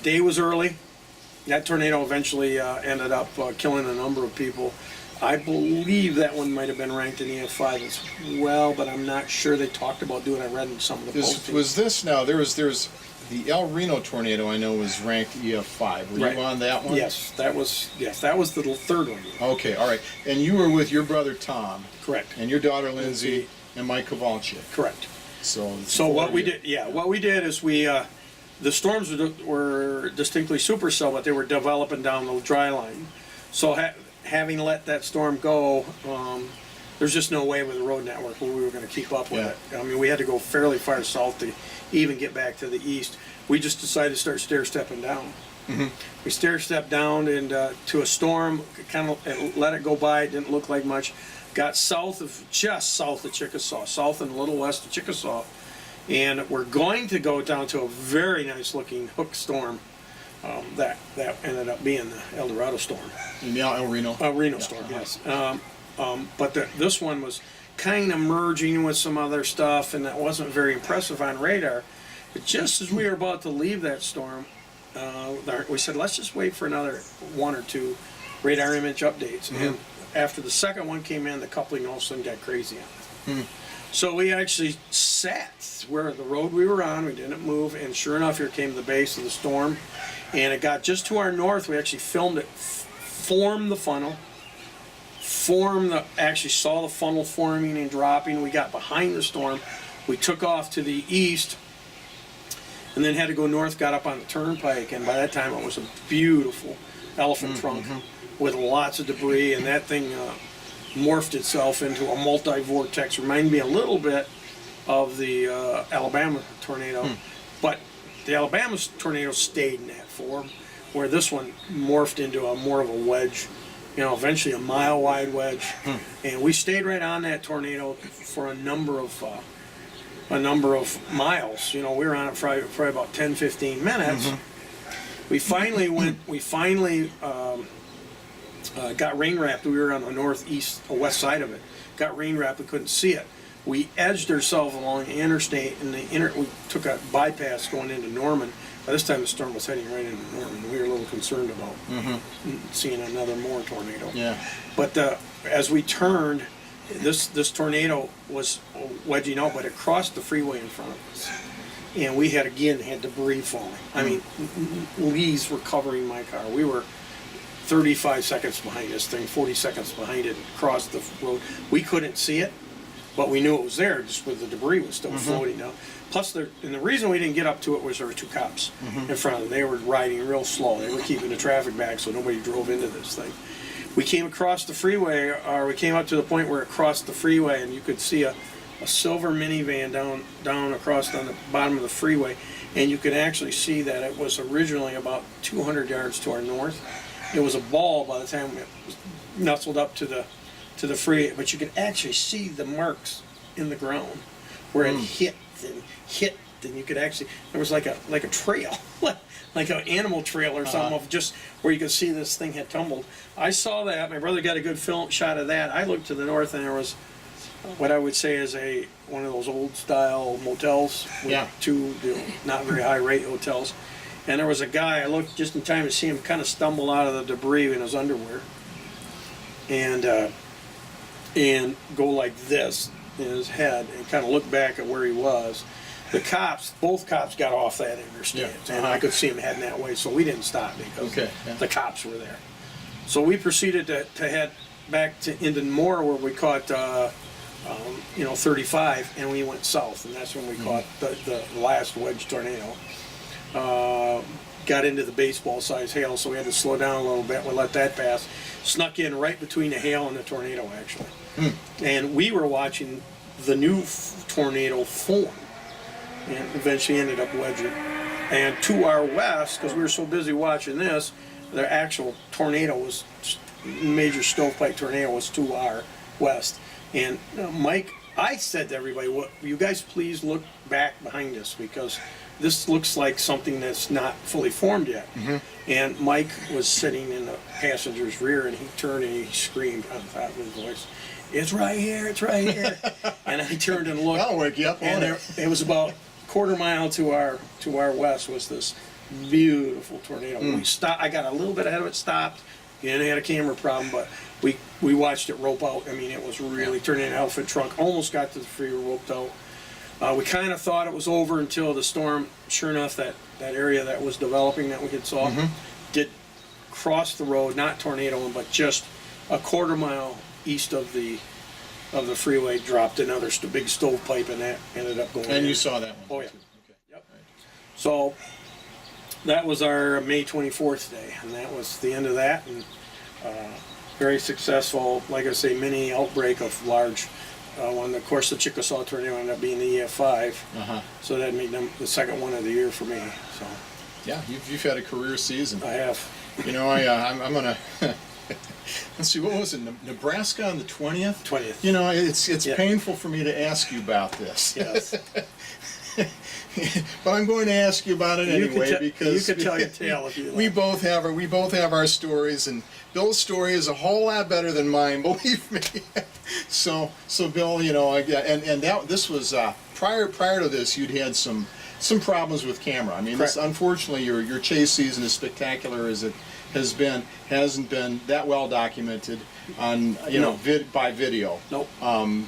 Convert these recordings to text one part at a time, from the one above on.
Day was early. That tornado eventually ended up killing a number of people. I believe that one might have been ranked in EF5 as well, but I'm not sure. They talked about doing. I read in some of the postings. Was this now? There's the El Reno tornado. I know was ranked EF5. Were you on that one? Yes, that was the third one. Okay, all right. And you were with your brother Tom. Correct. And your daughter Lindsay and Mike Kowalczyk. Correct. So what we did is we the storms were distinctly supercell, but they were developing down the dry line. So having let that storm go, there's just no way with the road network where we were going to keep up with it. I mean, we had to go fairly far south to even get back to the east. We just decided to start stair-stepping down. Mm-hmm. We stair-stepped down and to a storm, kind of let it go by. It didn't look like much. Got just south of Chickasaw, south and a little west of Chickasaw. And we're going to go down to a very nice-looking hook storm that ended up being the El Dorado storm. El Reno? Reno storm, yes. But this one was kind of merging with some other stuff, and that wasn't very impressive on radar. But just as we were about to leave that storm, we said, let's just wait for another one or two radar image updates. Mm-hmm. And after the second one came in, the coupling all of a sudden got crazy on it. Mm-hmm. So we actually sat where the road we were on, we didn't move, and sure enough, here came the base of the storm, and it got just to our north. We actually filmed it, form the funnel, actually saw the funnel forming and dropping. We got behind the storm. We took off to the east, and then had to go north, got up on the turnpike, and by that time it was a beautiful elephant trunk with lots of debris, and that thing morphed itself into a multi-vortex. Reminded me a little bit of the Alabama tornado, but the Alabama tornado stayed in that form, where this one morphed into more of a wedge, eventually a mile-wide wedge. And we stayed right on that tornado for a number of miles. We were on it for about 10-15 minutes. We finally got rain wrapped. We were on the west side of it. Got rain wrapped. We couldn't see it. We edged ourselves along the interstate, and we took a bypass going into Norman. By this time, the storm was heading right into Norman. We were a little concerned about seeing another more tornado. Yeah. But as we turned, this tornado was wedging out, but it crossed the freeway in front of us, and we had debris falling. I mean, leaves were covering my car. We were 35 seconds behind this thing, 40 seconds behind it, across the road. We couldn't see it, but we knew it was there, just where the debris was still floating down. Plus, and the reason we didn't get up to it was there were two cops in front of them. They were riding real slow. They were keeping the traffic back so nobody drove into this thing. We came across the freeway, or we came up to the point where it crossed the freeway, and you could see a silver minivan down across on the bottom of the freeway, and you could actually see that it was originally about 200 yards to our north. It was a ball by the time it was nestled up to the freeway, but you could actually see the marks in the ground where it hit, and you could actually, there was like a trail, like an animal trail or something, of just where you could see this thing had tumbled. I saw that. My brother got a good film shot of that. I looked to the north, and there was what I would say is one of those old style motels with two not very high rate hotels. And there was a guy, I looked just in time to see him kind of stumble out of the debris in his underwear and go like this in his head and kind of look back at where he was. Both cops got off that interstate, and I could see him heading that way, so we didn't stop because the cops were there. So we proceeded to head back into Moore, where we caught 35, and we went south, and that's when we caught the last wedge tornado. Got into the baseball-sized hail, so we had to slow down a little bit. We let that pass. Snuck in right between the hail and the tornado, actually. And we were watching the new tornado form, and eventually ended up wedging. And to our west, because we were so busy watching this, the actual tornado was, major stovepipe tornado was to our west. And Mike, I said to everybody, you guys please look back behind us, because this looks like something that's not fully formed yet. And Mike was sitting in the passenger's rear, and he turned and he screamed on the top of his voice, "It's right here, it's right here." And I turned and looked. That'll wake you up, and it was about quarter mile to our west was this beautiful tornado. We stopped. I got a little bit ahead of it, stopped, and had a camera problem, but we watched it rope out. I mean, it was really turning an elephant trunk. Almost got to the freeway, roped out. We kind of thought it was over until the storm. Sure enough, that area that was developing that we had saw did cross the road, not tornado, but just a quarter mile east of the freeway, dropped another big stovepipe, and that ended up going. And in. you saw that one? Oh yeah. Too. Okay. Yep. So that was our May 24th day, and that was the end of that. And very successful, like I say, mini outbreak of large one. Of course, the Chickasaw tornado ended up being the EF5, so that made them the second one of the year for me. So yeah, you've had a career season. I have. You know, I'm gonna. Let's see, what was it? Nebraska on the 20th? 20th. You know, it's Yeah. painful for me to ask you about this. Yes. But I'm going to ask you about it anyway because you could tell your tale if you like. we both have our stories, and Bill's story is a whole lot better than mine, believe me. So Bill, you know, this was prior to this, you'd had some problems with camera. I mean, this, unfortunately, your chase season, as spectacular as it hasn't been that well documented on by video. Nope. You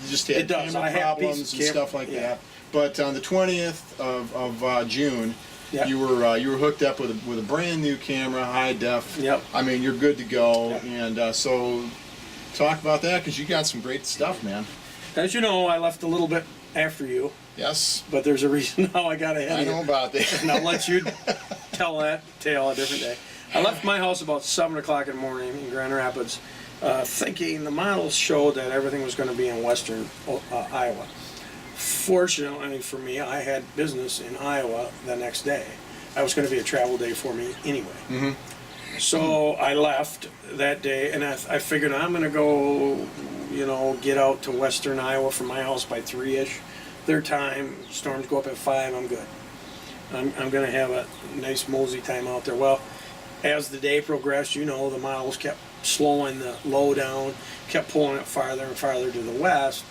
just had camera problems and stuff like that. But on the 20th of June, you were hooked up with a brand new camera, high def. Yep. I mean, you're good to go. Yep. And so, talk about that, because you got some great stuff, man. As you know, I left a little bit after you, Yes. but there's a reason how I got ahead I of you. know about that. And I'll let you tell that tale a different day. I left my house about 7 o'clock in the morning in Grand Rapids, thinking the models showed that everything was going to be in western Iowa. Fortunately for me, I had business in Iowa the next day. That was going to be a travel day for me anyway. So I left that day, and I figured I'm going to go, get out to western Iowa from my house by 3-ish. Their time, storms go up at 5, I'm good. I'm going to have a nice mosey time out there. Well, as the day progressed, the models kept slowing the low down, kept pulling it farther and farther to the west,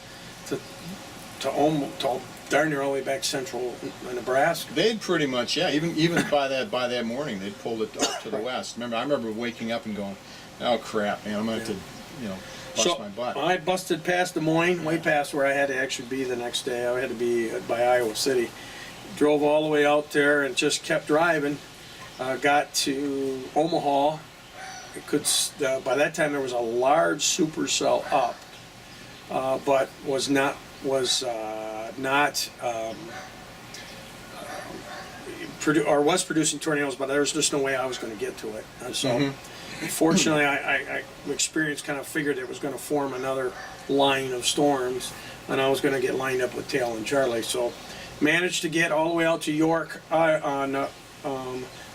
to almost darn near all the way back central Nebraska. They'd pretty much, even by that morning, they'd pulled it up to the west. I remember waking up and going, "Oh crap, man, I'm going to, bust my butt." I busted past Des Moines, way past where I had to actually be the next day. I had to be by Iowa City. Drove all the way out there and just kept driving. Got to Omaha. By that time there was a large supercell up, but was producing tornadoes, but there was just no way I was going to get to it. And so, fortunately, I experience kind of figured it was going to form another line of storms, and I was going to get lined up with Tail and Charlie. So, managed to get all the way out to York on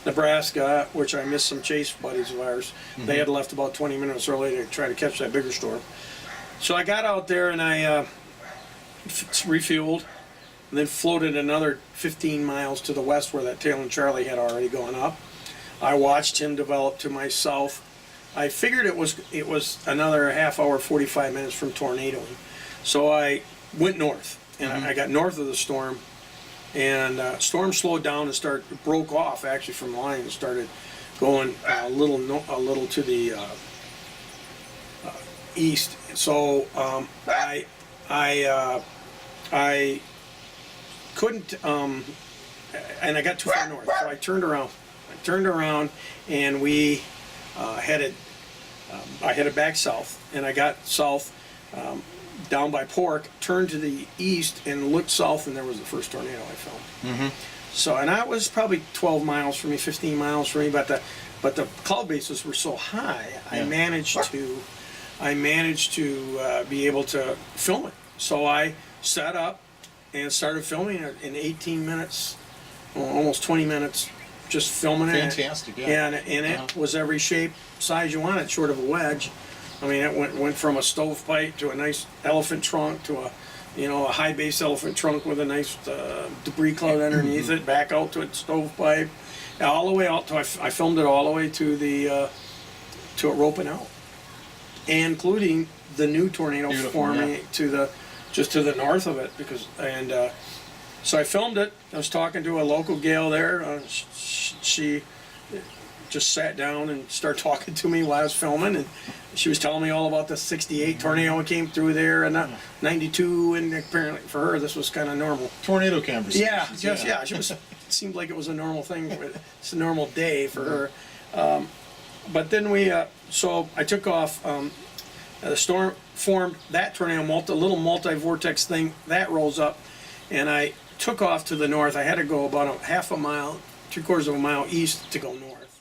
Nebraska, which I missed some chase buddies of ours. They had left about 20 minutes early to try to catch that bigger storm. So I got out there and I refueled, and then floated another 15 miles to the west where that Tail and Charlie had already gone up. I watched him develop to my south. I figured it was another half hour, 45 minutes from tornadoing. So I went north, and I got north of the storm, and storm slowed down and broke off actually from the line and started going a little to the east. So I couldn't, and I got too far north, so I turned around, and we headed, I headed back south, and I got south, down by Pork, turned to the east, and looked south, and there was the first tornado I filmed. So, and that was probably 12 miles from me, 15 miles from me, but the cloud bases were so high, I managed to be able to film it. So I set up and started filming it in 18 minutes, almost 20 minutes, just filming it. Fantastic, yeah. And it was every shape, size you wanted, short of a wedge. I mean, it went from a stovepipe to a nice elephant trunk to a high base elephant trunk with a nice debris cloud underneath it, back out to a stovepipe, all the way out to I filmed it all the way to it roping out, including the new tornado forming just to the north of it, So I filmed it. I was talking to a local gal there. She just sat down and started talking to me while I was filming, and she was telling me all about the '68 tornado that came through there, and '92, and apparently for her this was kind of normal. Tornado conversation. Yeah. She was. It seemed like it was a normal thing. It's a normal day for her. But then so I took off. The storm formed that tornado, little multi-vortex thing that rolls up, and I took off to the north. I had to go about a half a mile, 3/4 of a mile east to go north.